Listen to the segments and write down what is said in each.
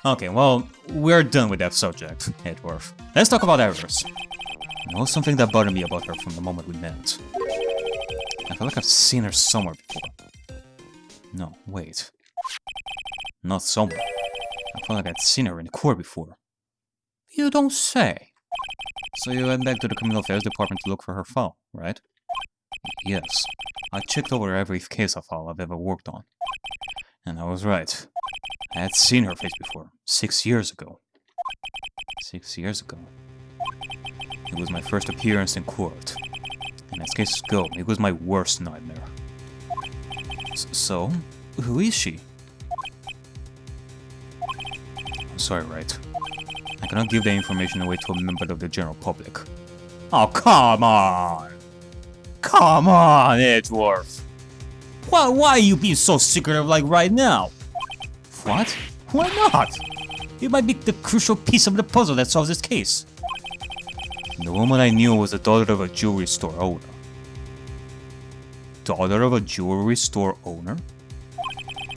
Okay, well, we're done with that subject, Edgeworth. Let's talk about Everest. You know something that bothered me about her from the moment we met? I feel like I've seen her somewhere before. No, wait. Not somewhere. I feel like I'd seen her in court before. You don't say. So you went back to the Criminal Affairs Department to look for her file, right? Yes. I checked over every case file I've ever worked on. And I was right. I had seen her face before, 6 years ago. 6 years ago. It was my first appearance in court. And as cases go, it was my worst nightmare. So, who is she? I'm sorry, Wright. I cannot give the information away to a member of the general public. Oh, come on! Come on, Edgeworth! Why are you being so secretive like right now? What? Why not? It might be the crucial piece of the puzzle that solves this case. The woman I knew was the daughter of a jewelry store owner. Daughter of a jewelry store owner?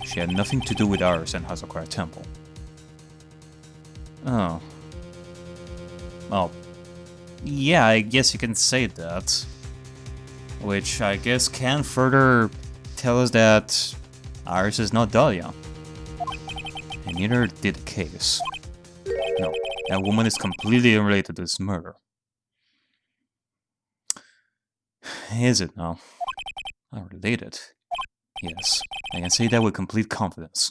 She had nothing to do with ours and Hazakura Temple. Oh. Well, yeah, I guess you can say that. Which I guess can further tell us that Iris is not Dahlia. And neither did the case. No, that woman is completely unrelated to this murder. Is it now? Unrelated? Yes, I can say that with complete confidence.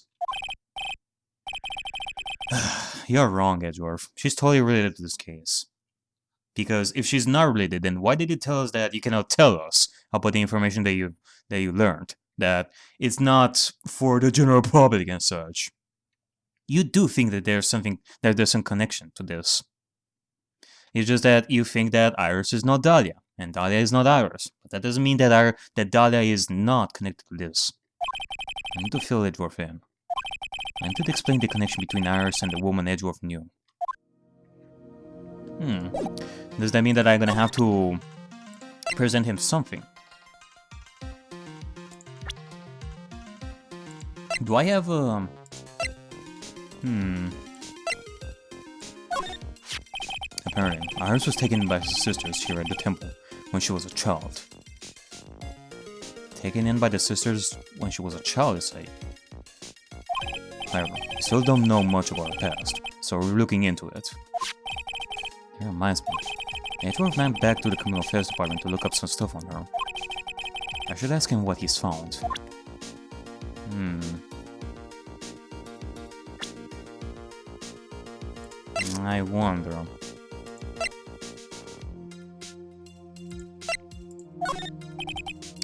You're wrong, Edgeworth. She's totally related to this case. Because if she's not related, then why did you tell us that you cannot tell us about the information that you learned? That it's not for the general public and such. You do think that there's some connection to this. It's just that you think that Iris is not Dahlia, and Dahlia is not Iris. But that doesn't mean that Dahlia is not connected to this. I need to fill Edgeworth in. I need to explain the connection between Iris and the woman Edgeworth knew. Does that mean that I'm gonna have to present him something? Do I have a... Apparently, Iris was taken by her sisters here at the temple when she was a child. Taken in by the sisters when she was a child, you say? However, we still don't know much about her past, so we're looking into it. That reminds me. Edgeworth went back to the Criminal Affairs Department to look up some stuff on her. I should ask him what he's found. I wonder...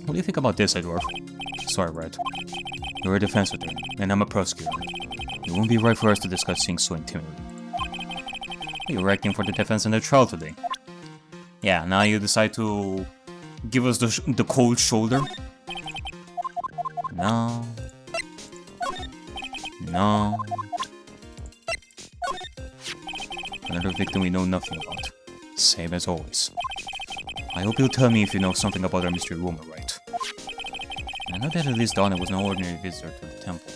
What do you think about this, Edgeworth? Sorry, Wright. You're a defense attorney, and I'm a prosecutor. It won't be right for us to discuss things so intimately. You're acting for the defense in the trial today. Yeah, now you decide to give us the cold shoulder? No. No. Another victim we know nothing about. Same as always. I hope you'll tell me if you know something about our mystery woman, right? I know that at least Donna was no ordinary visitor to the temple,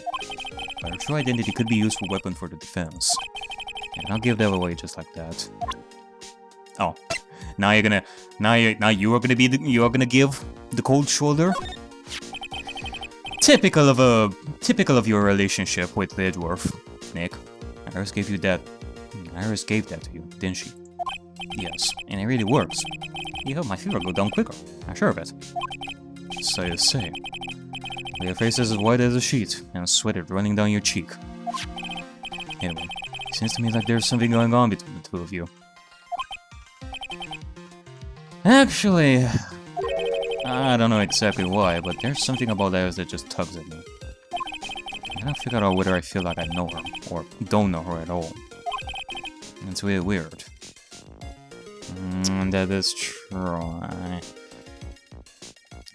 but her true identity could be a useful weapon for the defense. And I'll give that away just like that. Oh, now you're gonna, now you are gonna be you are gonna give the cold shoulder. Typical of your relationship with Edgeworth, Nick. Iris gave you that. Iris gave that to you, didn't she? Yes, and it really works. You helped my fever go down quicker. I'm sure of it. So you say. Your face is as white as a sheet, and sweat is running down your cheek. Anyway, it seems to me like there's something going on between the two of you. Actually, I don't know exactly why, but there's something about Iris that just tugs at me. I don't figure out whether I feel like I know her, or don't know her at all. It's really weird. That is true.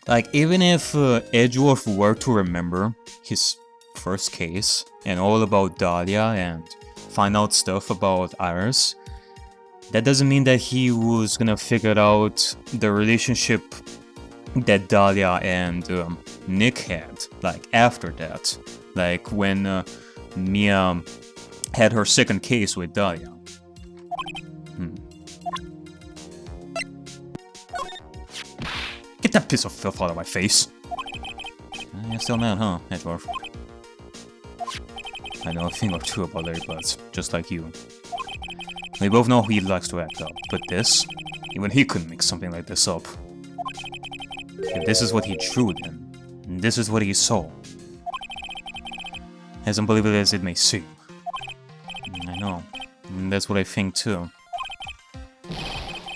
Like, even if Edgeworth were to remember his first case and all about Dahlia and find out stuff about Iris, that doesn't mean that he was gonna figure out the relationship that Dahlia and Nick had, like, after that. Like, when Mia had her second case with Dahlia. Get that piece of filth out of my face. You're still mad, huh, Edgeworth? I know a thing or two about Larry Butts, just like you. We both know he likes to act up, but this? Even he couldn't make something like this up. If this is what he drew then, and this is what he saw. As unbelievable as it may seem. I know, and that's what I think too.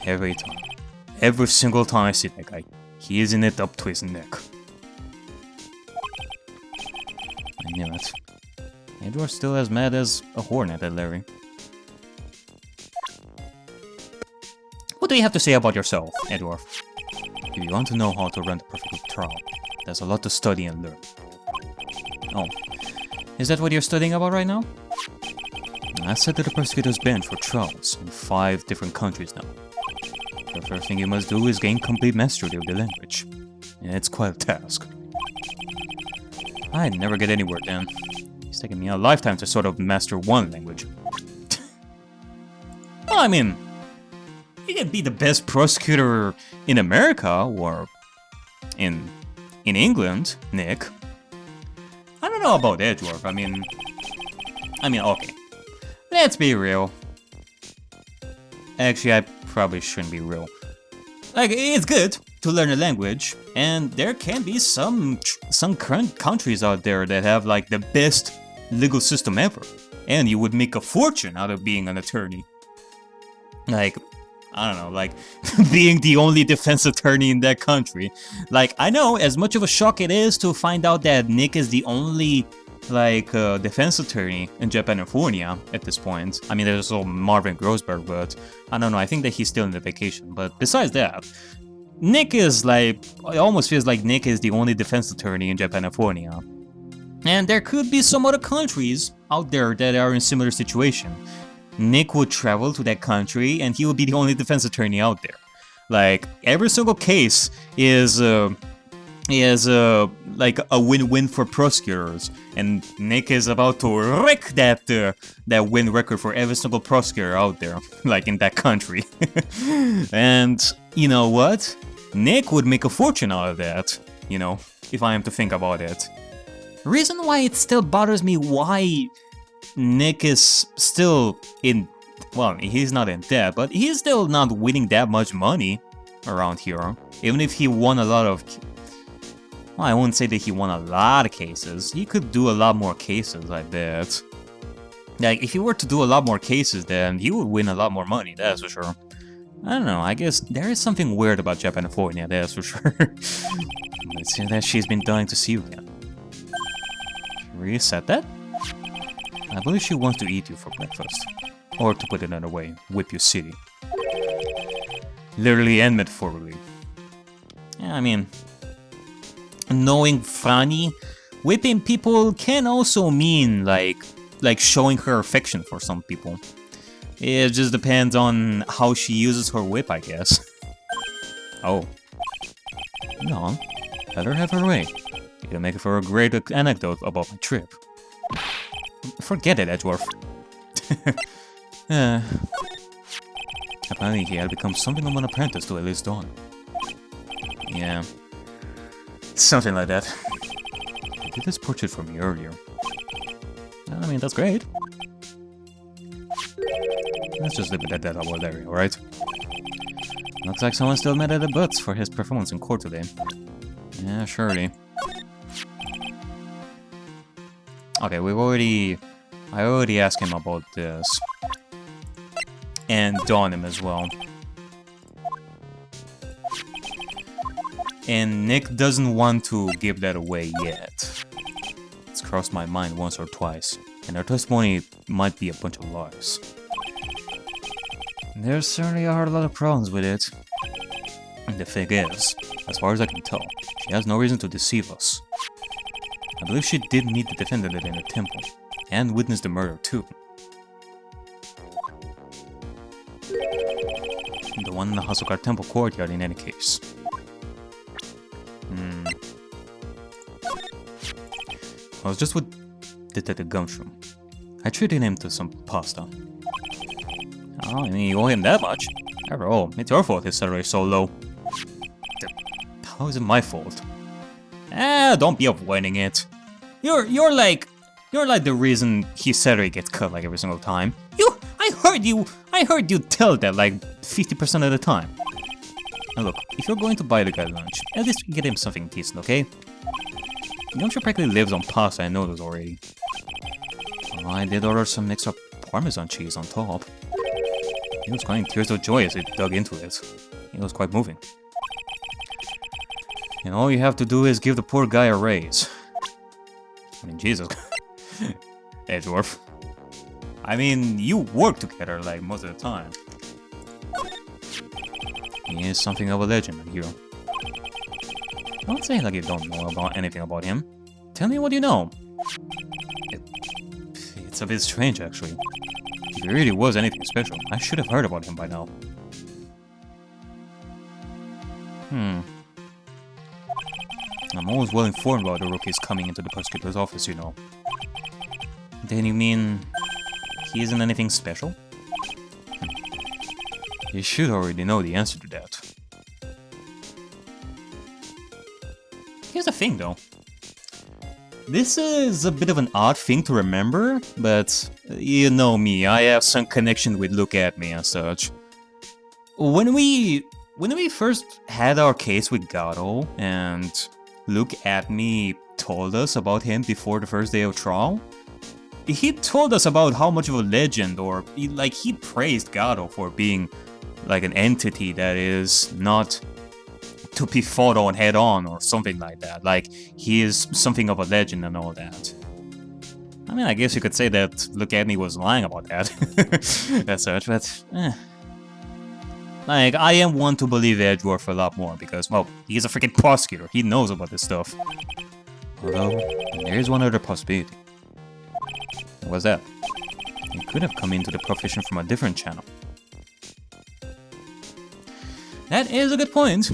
Every time. Every single time I see that guy, he is in it up to his neck. I knew it. Edward's still as mad as a hornet at Larry. What do you have to say about yourself, Edward? If you want to know how to run the perfect trial, there's a lot to study and learn. Oh, is that what you're studying about right now? I sat at the prosecutor's bench for trials in 5 different countries now. The first thing you must do is gain complete mastery of the language. And it's quite a task. I'd never get anywhere then. It's taken me a lifetime to sort of master one language. Well, I mean, you can be the best prosecutor in America or in England, Nick. I don't know about Edgeworth. I mean, okay. Let's be real. Actually, I probably shouldn't be real. Like, it's good to learn a language, and there can be some countries out there that have like the best legal system ever, and you would make a fortune out of being an attorney. Like, I don't know, like being the only defense attorney in that country. Like, I know, as much of a shock it is to find out that Nick is the only like defense attorney in Japan-California at this point. I mean, there's also Marvin Grossberg, but I don't know, I think that he's still in the vacation. But besides that, Nick is like, it almost feels like Nick is the only defense attorney in Japan-California. And there could be some other countries out there that are in similar situation. Nick would travel to that country and he would be the only defense attorney out there. Like, every single case is like a win-win for prosecutors, and Nick is about to wreck that win record for every single prosecutor out there, like in that country. And you know what? Nick would make a fortune out of that, you know, if I am to think about it. Reason why it still bothers me why Nick is still in, well, he's not in debt, but he's still not winning that much money around here, even if he won a lot of, well, I wouldn't say that he won a lot of cases. He could do a lot more cases, I bet. Like, if he were to do a lot more cases, then he would win a lot more money, that's for sure. I don't know, I guess there is something weird about Japan-California, that's for sure. It seems that she's been dying to see you again. She really said that? I believe she wants to eat you for breakfast. Or to put it another way, whip your city. Literally and metaphorically. Yeah, I mean, knowing Franny, whipping people can also mean like showing her affection for some people. It just depends on how she uses her whip, I guess. Oh. No, let her have her way. It'll make for a great anecdote about my trip. Forget it, Edgeworth. Apparently he had become something of an apprentice to Elise Dawn. Yeah. Something like that. He did this portrait for me earlier. I mean, that's great. Let's just leave it at that about Larry, alright? Looks like someone still mad at the Butts for his performance in court today. Yeah, surely. Okay, I already asked him about this. And Dawn him as well. And Nick doesn't want to give that away yet. It's crossed my mind once or twice, and her testimony might be a bunch of lies. There certainly are a lot of problems with it. And the thing is, as far as I can tell, she has no reason to deceive us. I believe she did meet the defendant in the temple, and witnessed the murder too. The one in the Hasukar Temple courtyard in any case. I was just with Detective Gumshoe. I treated him to some pasta. Oh, I mean, you owe him that much. After all, it's your fault his salary is so low. How is it my fault? Don't be avoiding it. You're like the reason his salary gets cut like every single time. I heard you tell that like 50% of the time. Now look, if you're going to buy the guy lunch, at least get him something decent, okay? You know, she practically lives on pasta and noodles already. Oh, I did order some extra Parmesan cheese on top. He was crying tears of joy as he dug into it. It was quite moving. And all you have to do is give the poor guy a raise. I mean, Jesus. Edgeworth. I mean, you work together, like, most of the time. He is something of a legend, a hero. Don't say like you don't know about anything about him. Tell me what you know. It's a bit strange, actually. If he really was anything special, I should have heard about him by now. I'm always well informed about the rookies coming into the prosecutor's office, you know. Then you mean he isn't anything special? You should already know the answer to that. Here's the thing, though. This is a bit of an odd thing to remember, but you know me, I have some connection with Look At Me and such. When we first had our case with Gato, and Look At Me told us about him before the first day of trial, he told us about how much of a legend, or he praised Gato for being like an entity that is not to be fought on head on or something like that. Like, he is something of a legend and all that. I mean, I guess you could say that Look At Me was lying about that. That's such, but like, I am one to believe Edgeworth a lot more because, well, he's a freaking prosecutor. He knows about this stuff. Although, there is one other possibility. What's that? He could have come into the profession from a different channel. That is a good point.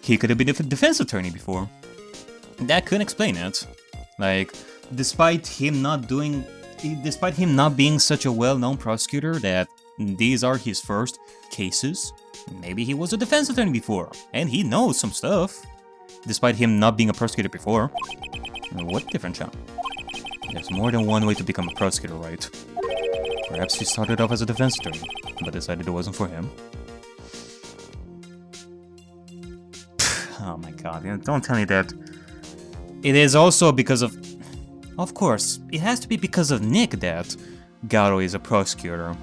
He could have been a defense attorney before. That could explain it. Like, despite him not being such a well-known prosecutor that these are his first cases, maybe he was a defense attorney before, and he knows some stuff. Despite him not being a prosecutor before. What different channel? There's more than one way to become a prosecutor, right? Perhaps he started off as a defense attorney, but decided it wasn't for him. Oh my god, don't tell me that. It is also because of... Of course, it has to be because of Nick that Gato is a prosecutor.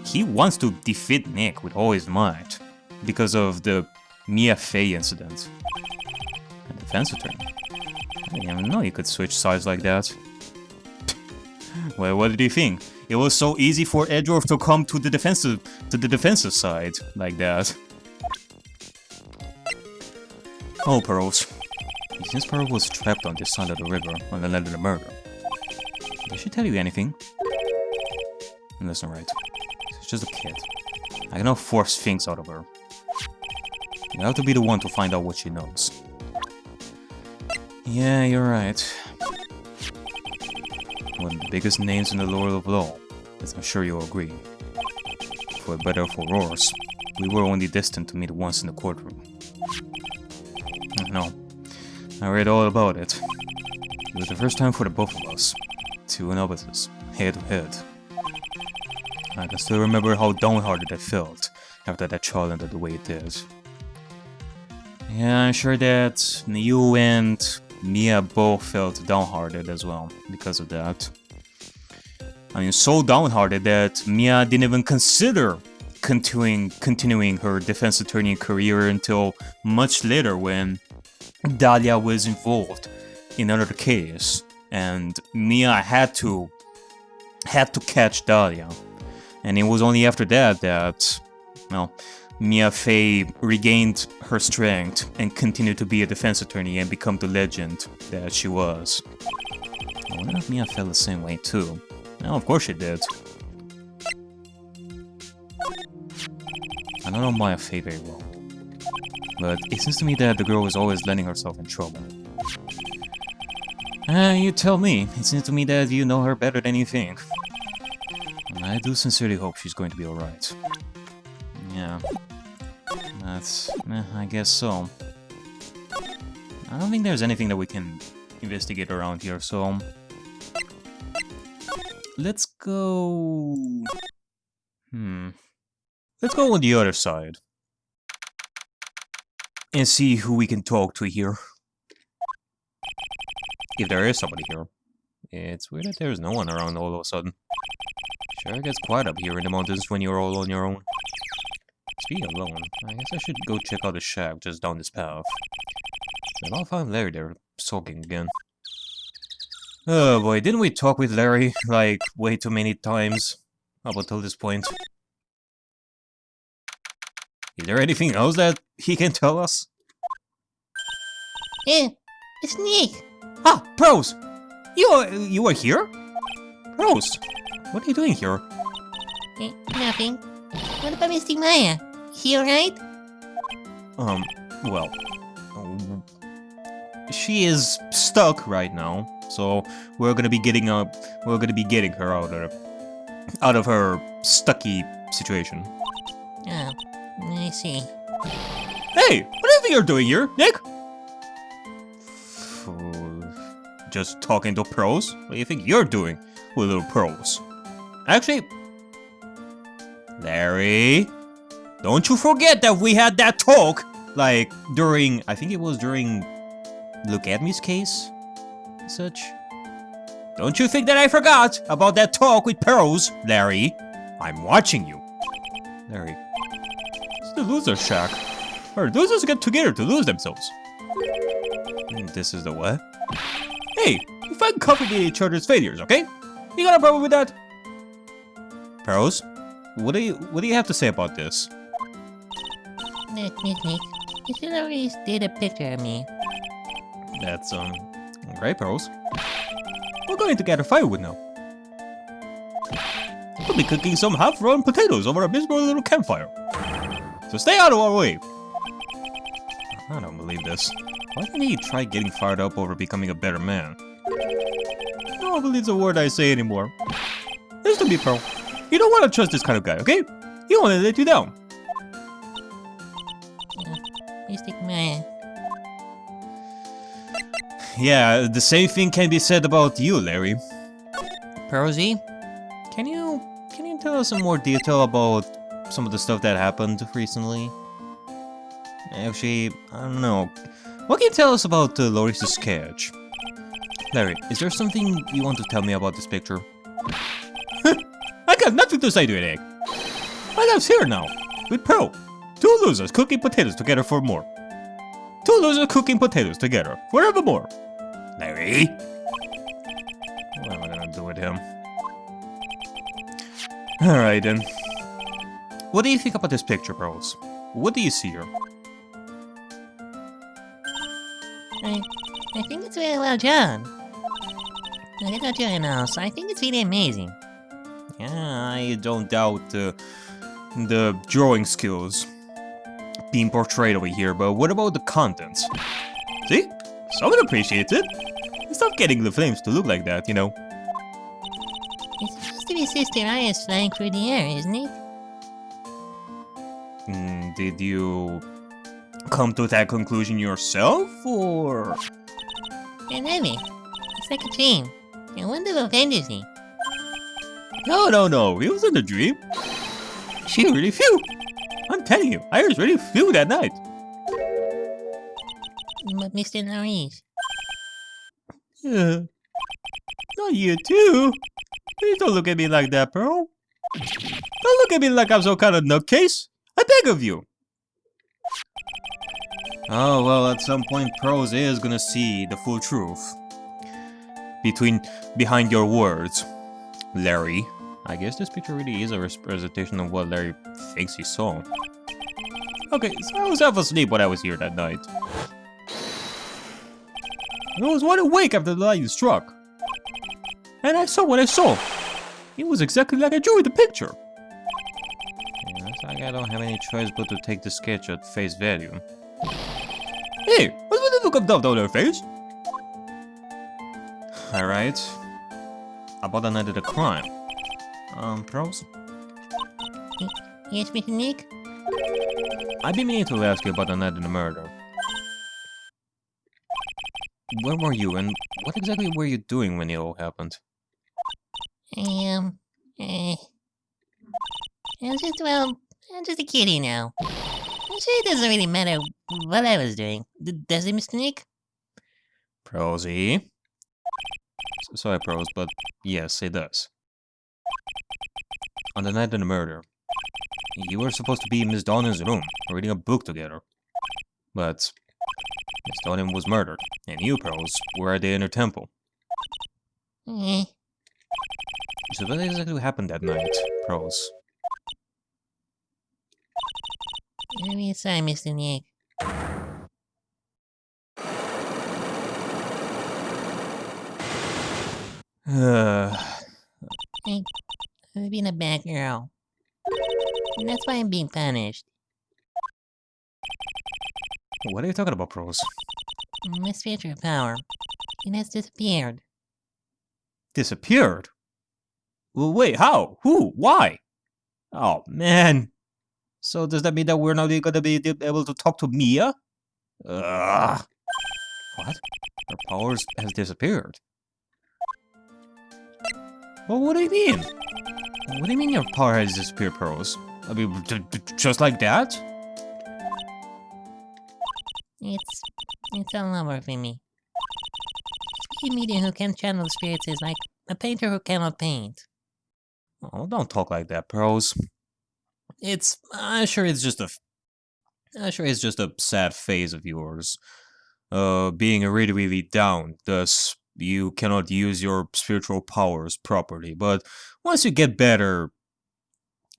He wants to defeat Nick with all his might, because of the Mia Fey incident. A defense attorney? I didn't even know you could switch sides like that. Well, what did you think? It was so easy for Edgeworth to come to the defensive side like that. Oh, Pearls. Since Pearl was trapped on this side of the river on the night of the murder, did she tell you anything? Listen, right. She's just a kid. I cannot force things out of her. You have to be the one to find out what she knows. Yeah, you're right. One of the biggest names in the lore of law, as I'm sure you'll agree. For better or for worse, we were only destined to meet once in the courtroom. No, I read all about it. It was the first time for the both of us. Two novices, head to head. I can still remember how downhearted I felt after that trial ended the way it did. Yeah, I'm sure that you and Mia both felt downhearted as well because of that. I mean, so downhearted that Mia didn't even consider continuing her defense attorney career until much later when Dahlia was involved in another case, and Mia had to catch Dahlia, and it was only after that, well, Mia Fey regained her strength and continued to be a defense attorney and become the legend that she was. I wonder if Mia felt the same way too. No, of course she did. I don't know Mia Fey very well, but it seems to me that the girl is always letting herself in trouble. You tell me. It seems to me that you know her better than you think. I do sincerely hope she's going to be alright. Yeah. That's... I guess so. I don't think there's anything that we can investigate around here, so... Let's go... Let's go on the other side. And see who we can talk to here. If there is somebody here. It's weird that there's no one around all of a sudden. Sure gets quiet up here in the mountains when you're all on your own. Speaking of alone, I guess I should go check out the shack just down this path. And I'll find Larry there, sulking again. Oh boy, didn't we talk with Larry, like, way too many times up until this point? Is there anything else that he can tell us? Hey, it's Nick. Ah, Pros! You are here? Pros, what are you doing here? Nothing. What about Mr. Maya? He alright? Well... she is stuck right now, so we're gonna be getting her out of her stucky situation. Oh, I see. Hey, what do you think you're doing here, Nick? Just talking to Pros? What do you think you're doing with little Pros? Actually, Larry, don't you forget that we had that talk, like, during, I think it was during Look At Me's case? Such. Don't you think that I forgot about that talk with Pros, Larry? I'm watching you. Larry. It's the loser shack. Where losers get together to lose themselves. This is the what? Hey, we find comfort in each other's failures, okay? You got a problem with that? Pros, what do you have to say about this? Nick. You should always did a picture of me. That's, great, Pros. We're going to get a firewood now. We'll be cooking some half-rotten potatoes over a miserable little campfire. So stay out of our way. I don't believe this. Why didn't he try getting fired up over becoming a better man? I don't believe the word I say anymore. Listen to me, Pearl. You don't want to trust this kind of guy, okay? He won't let you down. Mr. Maya. Yeah, the same thing can be said about you, Larry. Perosy, can you tell us some more detail about some of the stuff that happened recently? Actually, I don't know. What can you tell us about Loris' sketch? Larry, is there something you want to tell me about this picture? I got nothing to say to it, Egg. My life's here now, with Pearl. 2 losers cooking potatoes together for more. 2 losers cooking potatoes together forevermore. Larry? What am I gonna do with him? Alright then. What do you think about this picture, Pearls? What do you see here? I think it's very well done. I did not join now, so I think it's really amazing. Yeah, I don't doubt the drawing skills being portrayed over here, but what about the contents? See? Someone appreciates it. Stop getting the flames to look like that, you know. It's supposed to be Sister Aya's flying through the air, isn't it? Did you come to that conclusion yourself, or...? Maybe. It's like a dream. A wonderful fantasy. No, it wasn't a dream. She really flew. I'm telling you, Iris really flew that night. But Mr. Norris. Not you too. Please don't look at me like that, Pearl. Don't look at me like I'm some kind of nutcase. I beg of you. Oh, well, at some point, Pros is gonna see the full truth. Behind your words, Larry. I guess this picture really is a representation of what Larry thinks he saw. Okay, so I was half asleep when I was here that night. I was wide awake after the lightning struck. And I saw what I saw. It was exactly like I drew in the picture. Yeah, looks like I don't have any choice but to take the sketch at face value. Hey, what's with the look of doubt on her face? Alright. About the night of the crime. Pros? Yes, Mr. Nick? I've been meaning to ask you about the night of the murder. Where were you, and what exactly were you doing when it all happened? I was just, well, I'm just a kid, you know. I'm sure it doesn't really matter what I was doing. Does it, Mr. Nick? Prosy? Sorry, Pros, but yes, it does. On the night of the murder, you were supposed to be in Miss Donovan's room, reading a book together. But Miss Donovan was murdered, and you, Pros, were at the inner temple. Eh, So what exactly happened that night, Pros? I'm really sorry, Mr. Nick. I've been a bad girl. And that's why I'm being punished. What are you talking about, Pros? My spiritual power. It has disappeared. Disappeared? Well, wait, how? Who? Why? Oh, man. So does that mean that we're not gonna be able to talk to Mia? Ugh. What? Her powers has disappeared? Well, what do you mean? What do you mean your power has disappeared, Pros? I mean, just like that? It's all over for me. A medium who can channel spirits is like a painter who cannot paint. Oh, don't talk like that, Pros. I'm sure it's just a sad phase of yours. Being really, really down, thus you cannot use your spiritual powers properly. But once you get better,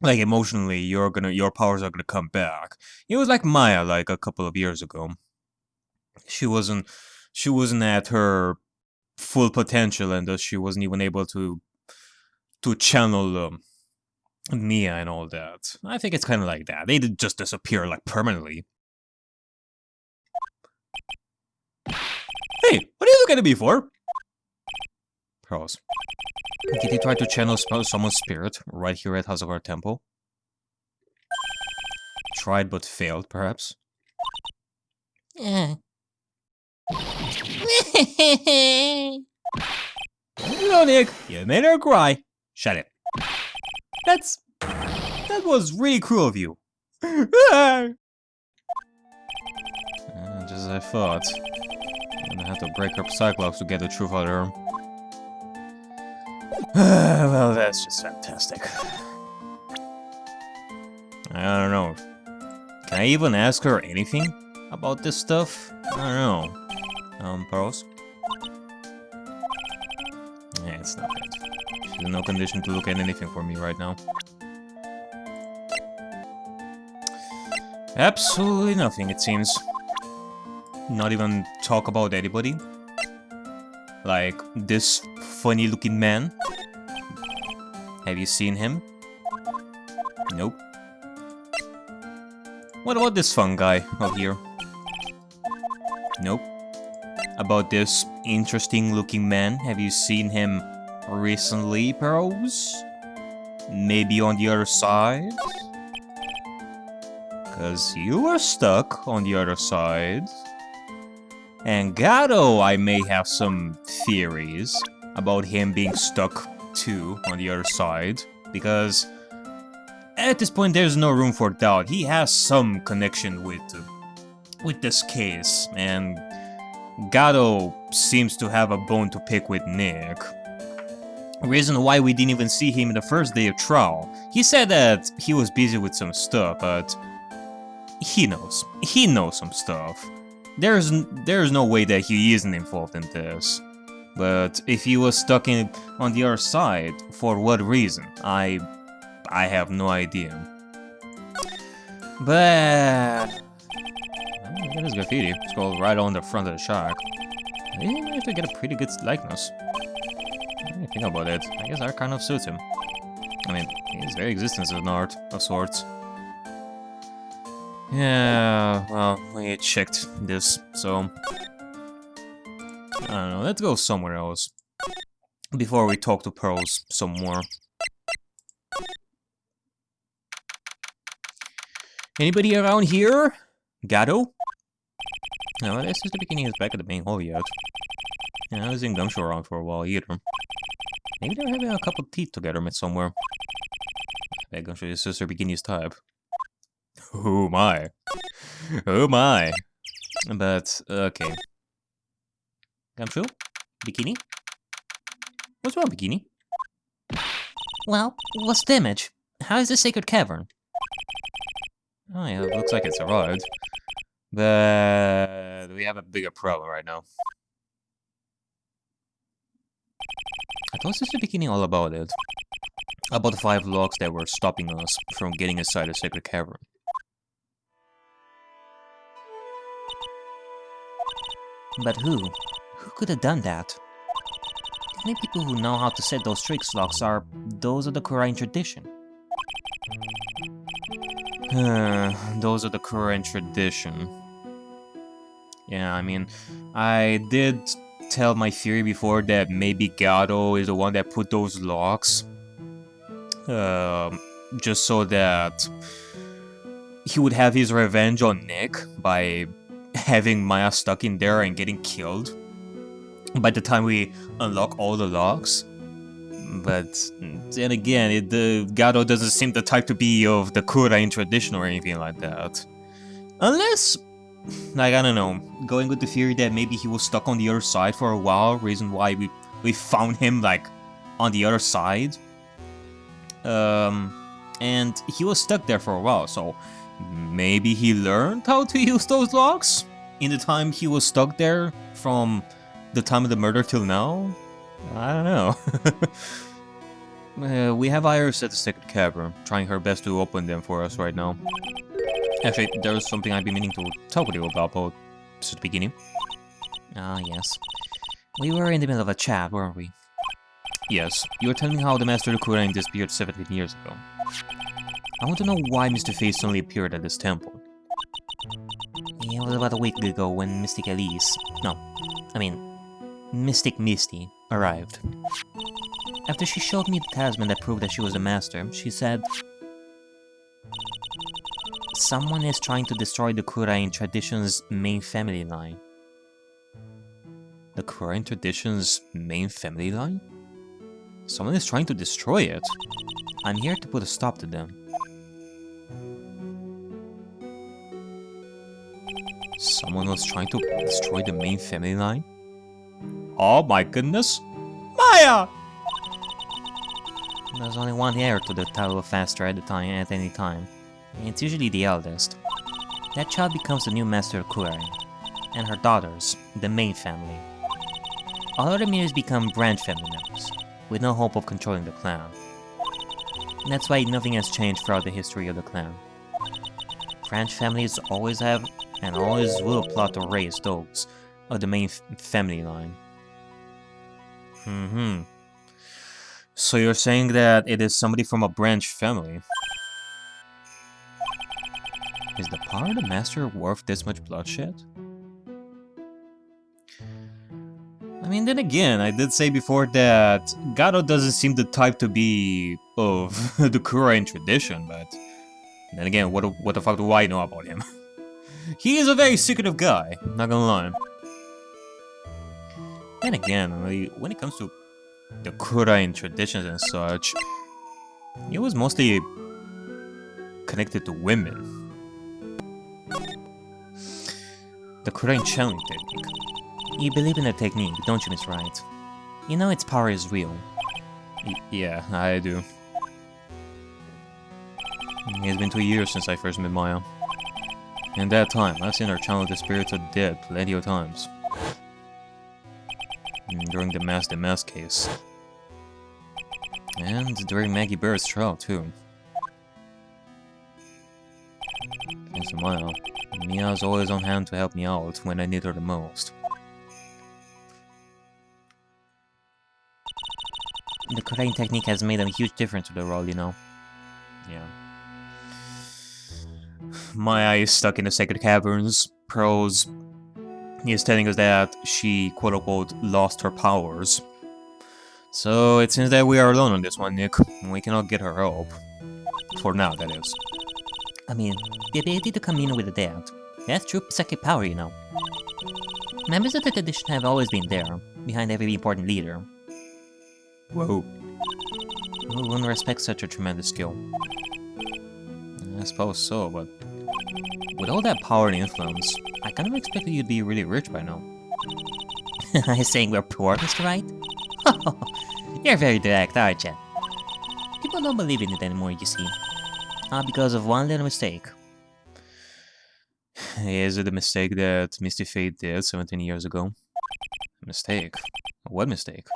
like emotionally, your powers are gonna come back. It was like Maya, like a couple of years ago. She wasn't at her full potential, and thus she wasn't even able to channel Mia and all that. I think it's kind of like that. They did just disappear like permanently. Hey, what are you looking at me for? Pros. Did you try to channel someone's spirit right here at House of Art Temple? Tried but failed, perhaps? Yeah. No, Nick, you made her cry. Shut it. That was really cruel of you. Just as I thought. I'm gonna have to break her Cyclops to get the truth out of her. Well, that's just fantastic. I don't know. Can I even ask her anything about this stuff? I don't know. Pros? Yeah, it's not good. She's in no condition to look at anything for me right now. Absolutely nothing, it seems. Not even talk about anybody. Like, this funny-looking man. Have you seen him? Nope. What about this fun guy out here? Nope. About this interesting-looking man, have you seen him recently, Pros? Maybe on the other side? Cause you were stuck on the other side. And Gato, I may have some theories about him being stuck too on the other side. Because at this point, there's no room for doubt. He has some connection with this case, and Gato seems to have a bone to pick with Nick. Reason why we didn't even see him in the first day of trial. He said that he was busy with some stuff, but he knows. He knows some stuff. There's no way that he isn't involved in this. But if he was stuck on the other side, for what reason? I have no idea. But look at this graffiti. It's called right on the front of the shark. He managed to get a pretty good likeness. What do you think about it? I guess art kind of suits him. I mean, his very existence is an art of sorts. Yeah, well, we checked this, so I don't know, let's go somewhere else before we talk to Pros some more. Anybody around here? Gato? No, this is the beginning is back at the main hall yet. Yeah, I was in Gumshoe around for a while either. Maybe they're having a couple of teeth together somewhere. That Gumshoe is sister Bikini's type. Oh my. Oh my. But, okay. Gumshoe? Bikini? What's wrong, Bikini? Well, what's the damage? How is the sacred cavern? Oh yeah, it looks like it's arrived. But we have a bigger problem right now. I told Sister Bikini all about it. About the 5 logs that were stopping us from getting inside the sacred cavern. But who? Who could have done that? The only people who know how to set those trick locks are those of the Kurain tradition. Those are the Kurain tradition. Yeah, I mean, I did tell my theory before that maybe Gato is the one that put those locks. Just so that he would have his revenge on Nick by having Maya stuck in there and getting killed by the time we unlock all the locks. But then again, the Gato doesn't seem the type to be of the Kurain tradition or anything like that. Unless, like, I don't know, going with the theory that maybe he was stuck on the other side for a while, reason why we found him, like, on the other side. And he was stuck there for a while, so maybe he learned how to use those locks in the time he was stuck there from the time of the murder till now? I don't know. We have Iris at the sacred cavern, trying her best to open them for us right now. Actually, there's something I've been meaning to talk with you about since the beginning. Ah, yes. We were in the middle of a chat, weren't we? Yes, you were telling me how the Master of the Kurain disappeared 17 years ago. I want to know why Mr. Face suddenly appeared at this temple. It was about a week ago when Mystic Elise... No, I mean, Mystic Misty arrived. After she showed me the talisman that proved that she was the Master, she said... Someone is trying to destroy the Kurain tradition's main family line. The Kurain tradition's main family line? Someone is trying to destroy it. I'm here to put a stop to them. Someone was trying to destroy the main family line? Oh my goodness! Maya! There's only one heir to the title of Master at any time. It's usually the eldest. That child becomes the new Master of Kurain, and her daughters, the main family. All other mirrors become branch family members, with no hope of controlling the clan. And that's why nothing has changed throughout the history of the clan. Branch families always have, and always will plot to raise those of the main family line. So you're saying that it is somebody from a branch family? Is the power of the Master worth this much bloodshed? I mean, then again, I did say before that Gato doesn't seem the type to be of the Kurain tradition, but then again, what the fuck do I know about him? He is a very secretive guy, not gonna lie. Then again, when it comes to the Kurain traditions and such, it was mostly connected to women. The Kurain channeling technique. You believe in the technique, don't you, Miss Wright? You know its power is real. Yeah, I do. It's been 2 years since I first met Maya. In that time, I've seen her channel the spirits of the dead plenty of times. During the Mask the Mask case. And during Maggie Bird's trial, too. Thanks to Maya, Mia's always on hand to help me out when I need her the most. The Kurain technique has made a huge difference to the role, you know. Yeah. Maya is stuck in the sacred caverns. Prose is telling us that she, quote-unquote, lost her powers. So it seems that we are alone on this one, Nick. We cannot get her help. For now, that is. I mean, the ability to commune with the dead. That's true psychic power, you know. Members of the tradition have always been there, behind every important leader. Whoa. Who wouldn't respect such a tremendous skill? I suppose so, but with all that power and influence, I kind of expected you'd be really rich by now. Are you saying we're poor, Mr. Wright? You're very direct, aren't you? People don't believe in it anymore, you see. Because of one little mistake. Is it a mistake that Misty Fate did 17 years ago? Mistake? What mistake?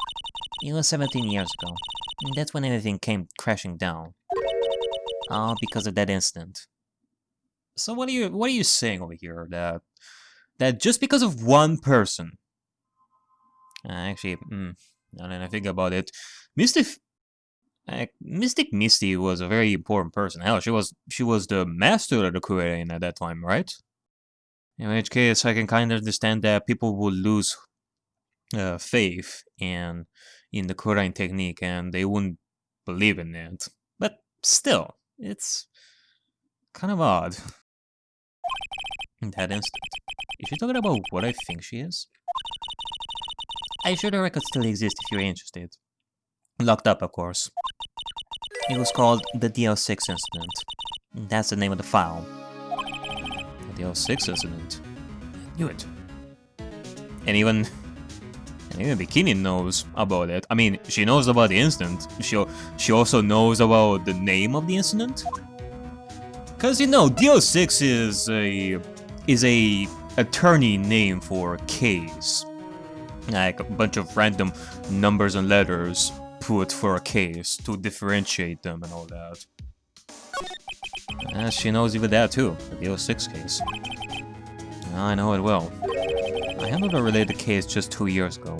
It was 17 years ago. And that's when everything came crashing down. All because of that incident. So what are you saying over here? That just because of one person? Actually, now that I think about it, Mystic Misty was a very important person. Hell, she was the master of the Kurain at that time, right? In which case, I can kind of understand that people would lose faith in the Kurain technique, and they wouldn't believe in it. But still, it's kind of odd. In that instant, is she talking about what I think she is? I'm sure the records still exist if you're interested. Locked up, of course. It was called the DL6 incident. That's the name of the file. The DL6 incident. I knew it. And even Bikini knows about it. I mean, she knows about the incident. She also knows about the name of the incident. Cause you know, DL6 is a attorney name for case. Like a bunch of random numbers and letters put for a case to differentiate them and all that. She knows even that too, the DL6 case. I know it well. I handled a related case just 2 years ago.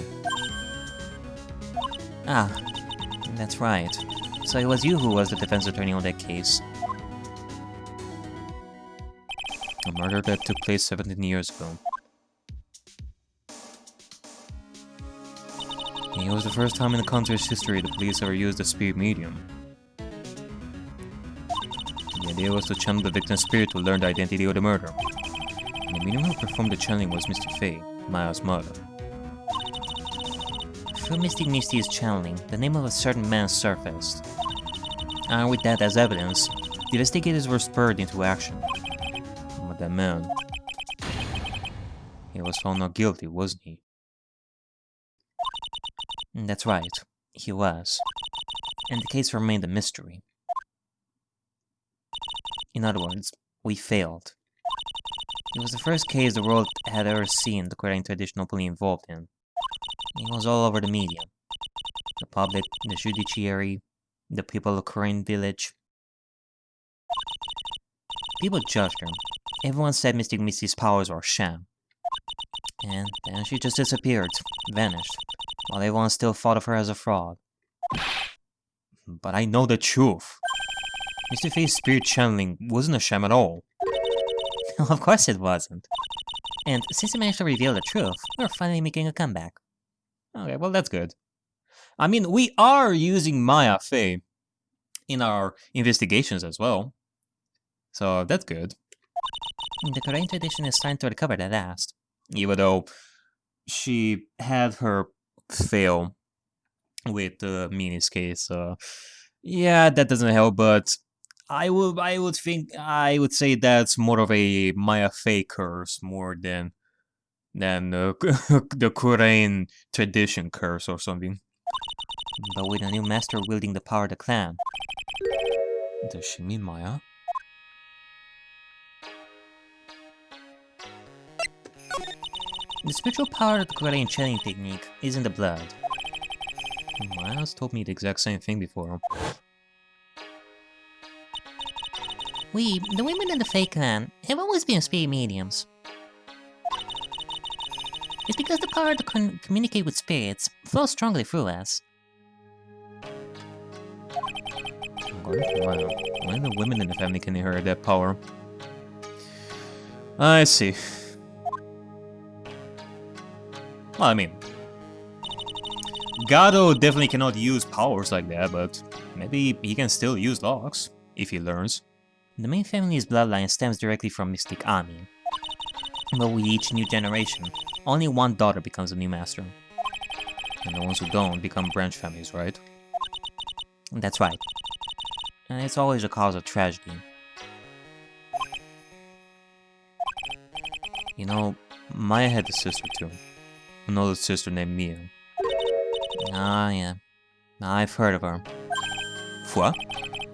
Ah, that's right. So it was you who was the defense attorney on that case. A murder that took place 17 years ago. It was the first time in the country's history the police ever used a spirit medium. The idea was to channel the victim's spirit to learn the identity of the murderer. And the medium who performed the channeling was Mr. Fei, Miles' mother. Through Mystic Misty's channeling, the name of a certain man surfaced. And with that as evidence, the investigators were spurred into action. But that man... he was found not guilty, wasn't he? That's right, he was. And the case remained a mystery. In other words, we failed. It was the first case the world had ever seen the Kurain tradition openly involved in. It was all over the media. The public, the judiciary, the people of Kurain village. People judged her. Everyone said Mystic Misty's powers were a sham. And then she just disappeared, vanished, while everyone still thought of her as a fraud. But I know the truth. Mr. Fei's spirit channeling wasn't a sham at all. Of course it wasn't. And since you managed to reveal the truth, we're finally making a comeback. Okay, well that's good. I mean, we are using Maya Fei in our investigations as well. So that's good. The Kurain tradition is starting to recover that last. Even though she had her fail with Mini's case. Yeah, that doesn't help, but I would say that's more of a Maya Fei curse more than the Kurain tradition curse or something. But with a new master wielding the power of the clan. Does she mean Maya? The spiritual power of the Kurain channeling technique is in the blood. Miles told me the exact same thing before. We, the women in the Fei clan, have always been spirit mediums. It's because the power to communicate with spirits flows strongly through us. Wow. Only the women in the family can inherit that power. I see. Well, I mean, Gado definitely cannot use powers like that, but maybe he can still use locks if he learns. The main family's bloodline stems directly from Mystic Ami. But with each new generation, only one daughter becomes a new master. And the ones who don't become branch families, right? That's right. And it's always a cause of tragedy. You know, Maya had a sister too. An older sister named Mia. Ah, yeah. I've heard of her. What?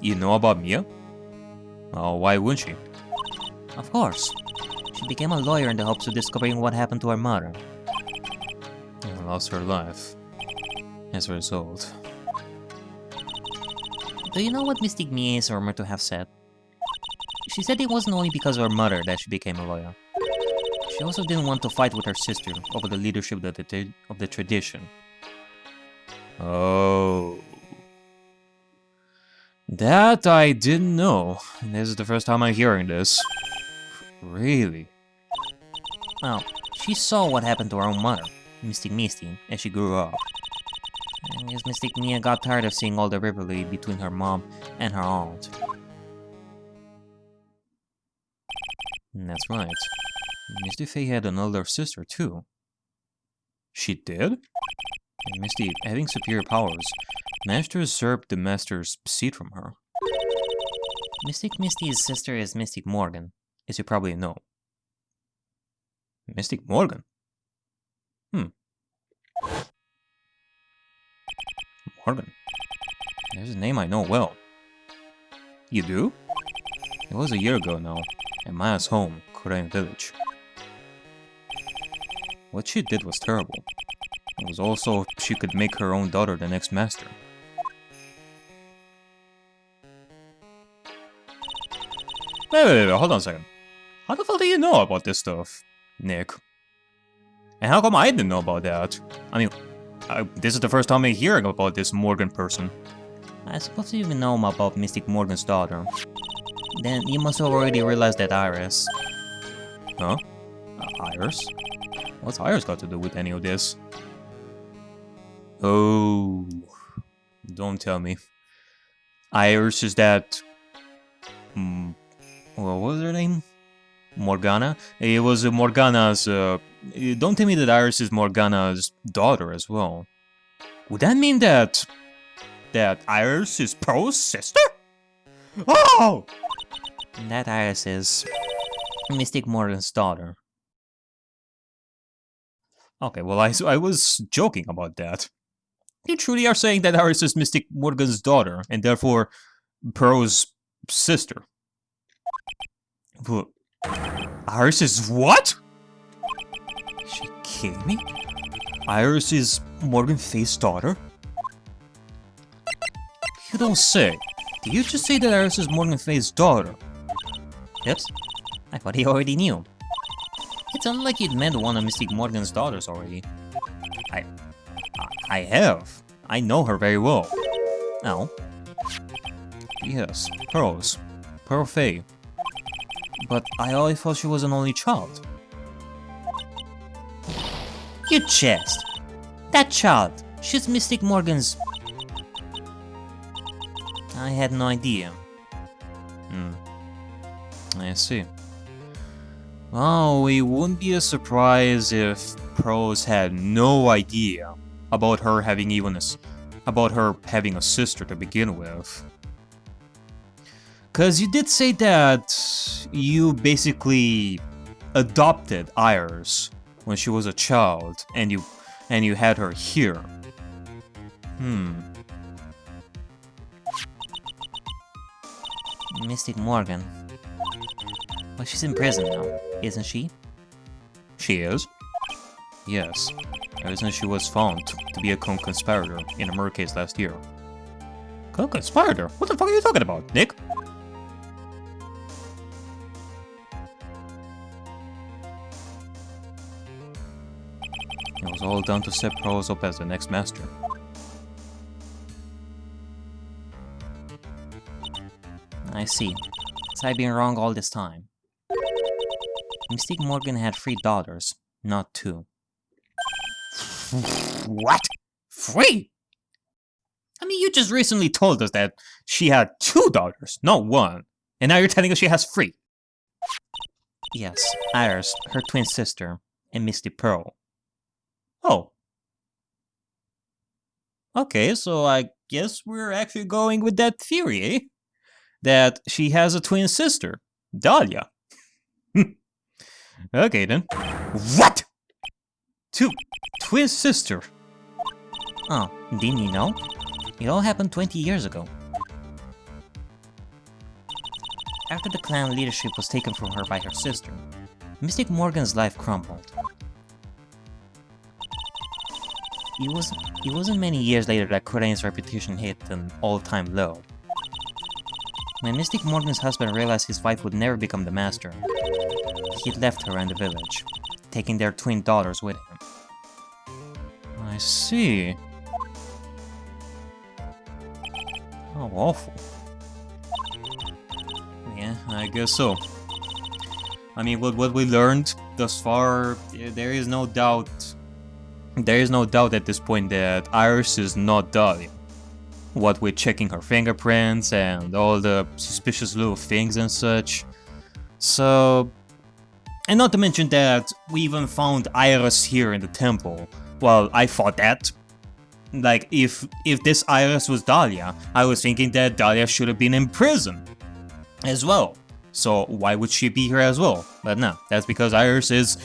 You know about Mia? Oh, why wouldn't she? Of course. She became a lawyer in the hopes of discovering what happened to her mother. And lost her life. As a result. Do you know what Mystic Mia is rumored to have said? She said it wasn't only because of her mother that she became a lawyer. She also didn't want to fight with her sister over the leadership of the tradition. Oh. That I didn't know. This is the first time I'm hearing this. Really? Well, she saw what happened to her own mother, Mystic Misty, as she grew up. I guess Mystic Mia got tired of seeing all the rivalry between her mom and her aunt. That's right. Misty Faye had an older sister too. She did? And Misty, having superior powers, managed to usurp the Master's seat from her. Mystic Misty's sister is Mystic Morgan, as you probably know. Mystic Morgan? Morgan? There's a name I know well. You do? It was a year ago now, at Maya's home, Kurain village. What she did was terrible. It was also she could make her own daughter the next master. Wait, hold on a second. How the hell do you know about this stuff, Nick? And how come I didn't know about that? I mean, this is the first time I'm hearing about this Morgan person. I suppose you even know about Mystic Morgan's daughter. Then you must have already realized that Iris. Huh? Iris? What's Iris got to do with any of this? Oh, don't tell me. Iris is that... what was her name? Morgana? It was Morgana's... don't tell me that Iris is Morgana's daughter as well. Would that mean that... that Iris is Pro's sister? Oh! That Iris is Mystic Morgan's daughter. Okay, well, I was joking about that. You truly are saying that Iris is Mystic Morgan's daughter, and therefore Pro's sister. But Iris is what? She kidding me? Iris is Morgan Faye's daughter? You don't say. Did you just say that Iris is Morgan Faye's daughter? Oops, I thought he already knew. It sounded like you'd met one of Mystic Morgan's daughters already. I have. I know her very well. Oh? Yes, Pearl Faye. But I always thought she was an only child. You jest! That child! She's Mystic Morgan's... I had no idea. I see. Well, it wouldn't be a surprise if Pros had no idea about her having a sister to begin with. Cause you did say that you basically adopted Iris when she was a child, and you had her here. Mystic Morgan. Well, she's in prison now, isn't she? She is? Yes. Ever since she was found to be a co-conspirator in a murder case last year. Co-conspirator? What the fuck are you talking about, Nick? It was all done to set Pros up as the next master. I see. So I've been wrong all this time. Mystic Morgan had 3 daughters, not 2. What? 3? I mean, you just recently told us that she had 2 daughters, not 1. And now you're telling us she has 3. Yes, Iris, her twin sister, and Misty Pearl. Oh. Okay, so I guess we're actually going with that theory, eh? That she has a twin sister, Dahlia. Okay then. What? Twin sister? Oh, didn't you know? It all happened 20 years ago. After the clan leadership was taken from her by her sister, Mystic Morgan's life crumbled. It wasn't many years later that Kurain's reputation hit an all-time low. When Mystic Morgan's husband realized his wife would never become the master, he left her and the village, taking their twin daughters with him. I see. How awful. Yeah, I guess so. I mean, what we learned thus far, there is no doubt. There is no doubt at this point that Iris is not Dahlia. What with checking her fingerprints and all the suspicious little things and such. So, and not to mention that we even found Iris here in the temple. Well, I thought that. Like, if this Iris was Dahlia, I was thinking that Dahlia should have been in prison as well. So why would she be here as well? But no, that's because Iris is,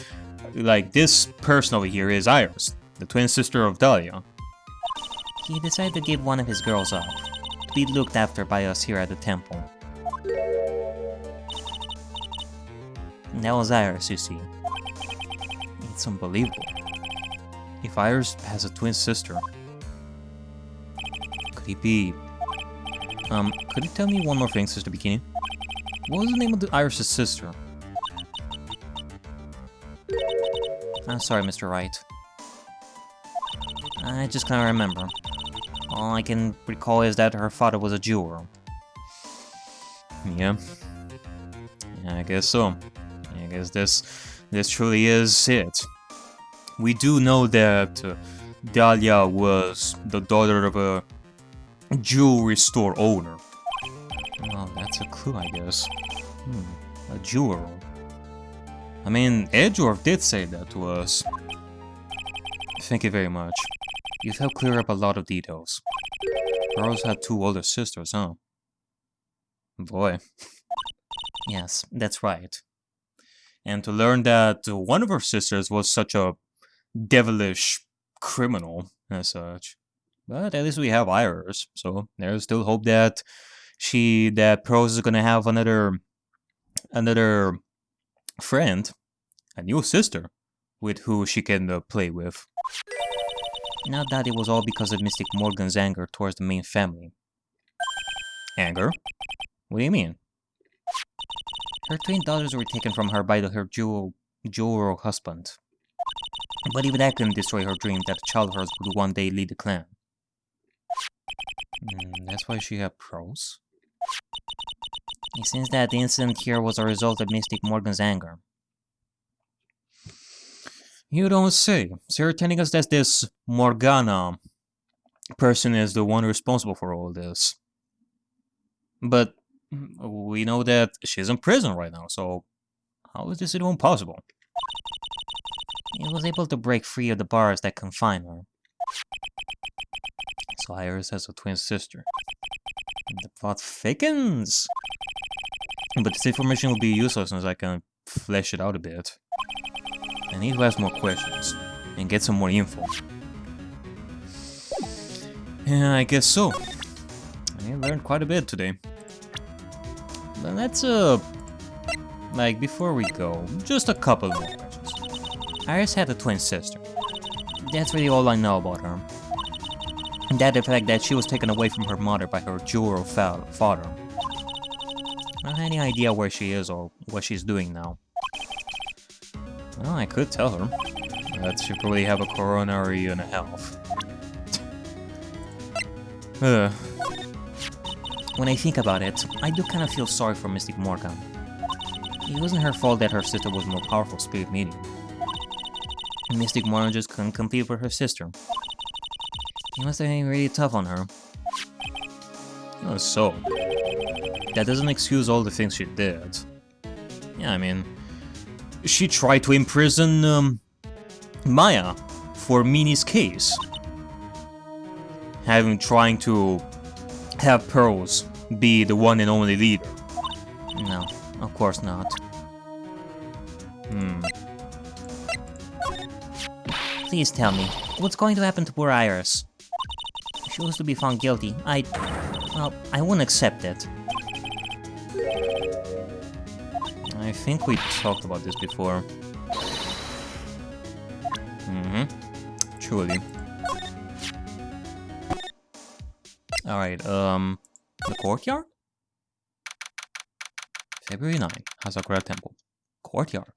like, this person over here is Iris, the twin sister of Dahlia. He decided to give one of his girls up, to be looked after by us here at the temple. And that was Iris, you see. It's unbelievable. If Iris has a twin sister, could he be... could you tell me one more thing, Sister Bikini? What was the name of Iris' sister? I'm sorry, Mr. Wright. I just can't remember. All I can recall is that her father was a jeweler. Yeah. Yeah, I guess so. I guess this truly is it. We do know that Dahlia was the daughter of a jewelry store owner. Well, that's a clue, I guess. A jeweler. I mean, Edgeworth did say that to us. Thank you very much. You've helped clear up a lot of details. Girls had 2 older sisters, huh? Boy. Yes, that's right. And to learn that one of her sisters was such a devilish criminal as such. But at least we have Iris, so there's still hope that Prose is gonna have another friend, a new sister, with who she can play with. Now that it was all because of Mystic Morgan's anger towards the main family. Anger? What do you mean? Her twin daughters were taken from her by her jeweler husband. But even that couldn't destroy her dream that a child of hers would one day lead the clan. That's why she had Prose? It seems that the incident here was a result of Mystic Morgan's anger. You don't say. So you're telling us that this Morgana person is the one responsible for all this. But we know that she's in prison right now, so how is this even possible? He was able to break free of the bars that confine her. So Iris has a twin sister. And the plot thickens! But this information will be useless unless I can flesh it out a bit. I need to ask more questions and get some more info. Yeah, I guess so. I learned quite a bit today. But let's, like, before we go, just a couple more questions. Iris had a twin sister. That's really all I know about her. And that the fact that she was taken away from her mother by her jeweler father. I don't have any idea where she is or what she's doing now. Well, I could tell her that she probably have a coronary and a health. When I think about it, I do kind of feel sorry for Mystic Morgan. It wasn't her fault that her sister was more powerful spirit medium. Mystic Morgan just couldn't compete with her sister. It must have been really tough on her. Oh, so. That doesn't excuse all the things she did. Yeah, I mean... She tried to imprison, Maya for Minnie's case. Trying to have Pearls be the one and only leader. No, of course not. Please tell me, what's going to happen to poor Iris? If she was to be found guilty, well, I wouldn't accept it. I think we talked about this before. Truly. Alright, the courtyard? February 9, Hazakura Temple. Courtyard.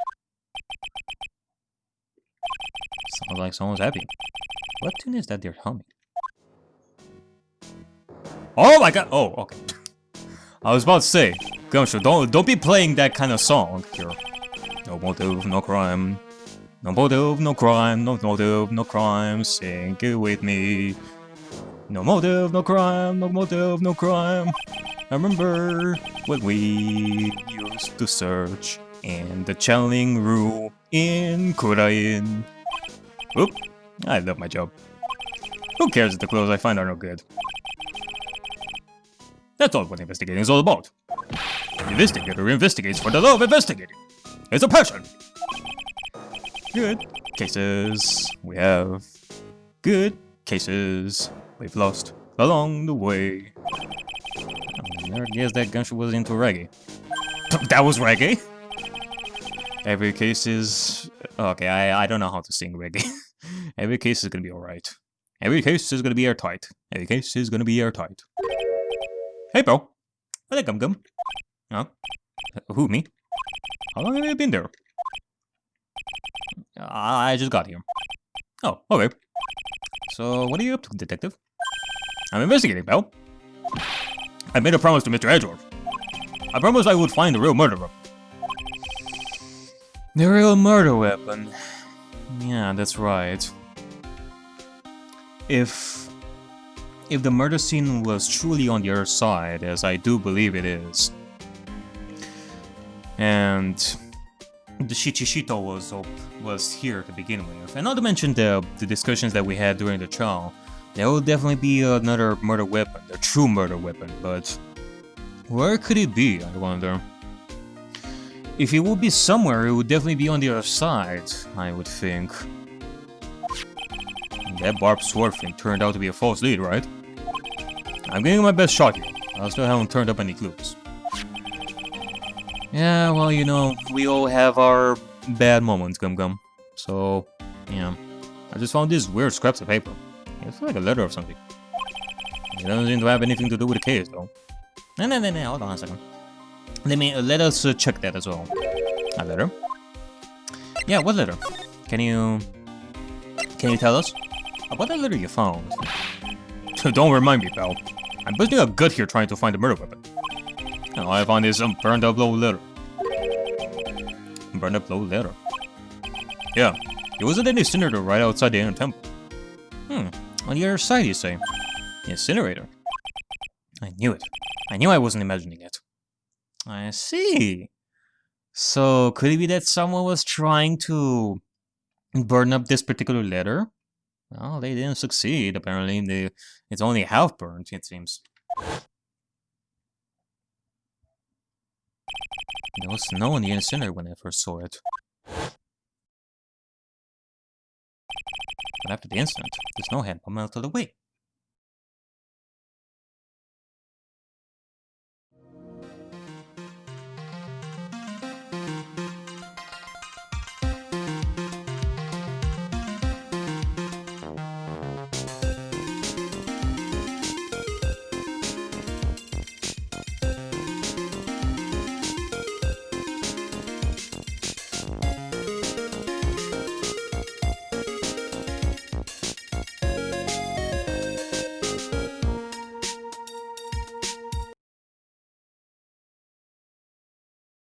Sounds like someone's happy. What tune is that they're humming? Oh my god! Oh, okay. I was about to say, Gumshoe, don't be playing that kind of song here. No motive, no crime. No motive, no crime. No motive, no crime. Sing it with me. No motive, no crime. No motive, no crime. I remember when we used to search in the channeling room in Kurain. Oop, I love my job. Who cares if the clothes I find are no good? That's all what investigating is all about. The investigator investigates for the love of investigating. It's a passion. Good cases we have. Good cases we've lost along the way. I never guessed that Gunshoe was into reggae. That was reggae? Every case is... Okay, I don't know how to sing reggae. Every case is gonna be alright. Every case is gonna be airtight. Every case is gonna be airtight. Hey, bro. What a gum. Huh? Who, me? How long have you been there? I just got here. Oh, okay. So, what are you up to, detective? I'm investigating, pal. I made a promise to Mr. Edgeworth. I promised I would find the real murder weapon. The real murder weapon. Yeah, that's right. If the murder scene was truly on the other side, as I do believe it is, and the Shichishito was here to begin with, and not to mention the discussions that we had during the trial, there will definitely be another murder weapon, a true murder weapon, but where could it be, I wonder? If it would be somewhere, it would definitely be on the other side, I would think. That barbed sword thing turned out to be a false lead, right? I'm getting my best shot here. I still haven't turned up any clues. Yeah, well, you know, we all have our bad moments, Gum. So, yeah. I just found these weird scraps of paper. It's like a letter or something. It doesn't seem to have anything to do with the case, though. No, hold on a second. Let us check that as well. A letter? Yeah, what letter? Can you tell us? About that letter you found? Don't remind me, pal. I'm busting a gut here trying to find the murder weapon. And all I found is some burned up low letter. Burned up low letter. Yeah, it was an incinerator right outside the inner temple. On the other side, you say? Incinerator. I knew it. I knew I wasn't imagining it. I see. So, could it be that someone was trying to burn up this particular letter? Well, they didn't succeed, apparently. It's only half burnt, it seems. There was snow in the incinerator when I first saw it. But after the incident, the snow had melted away.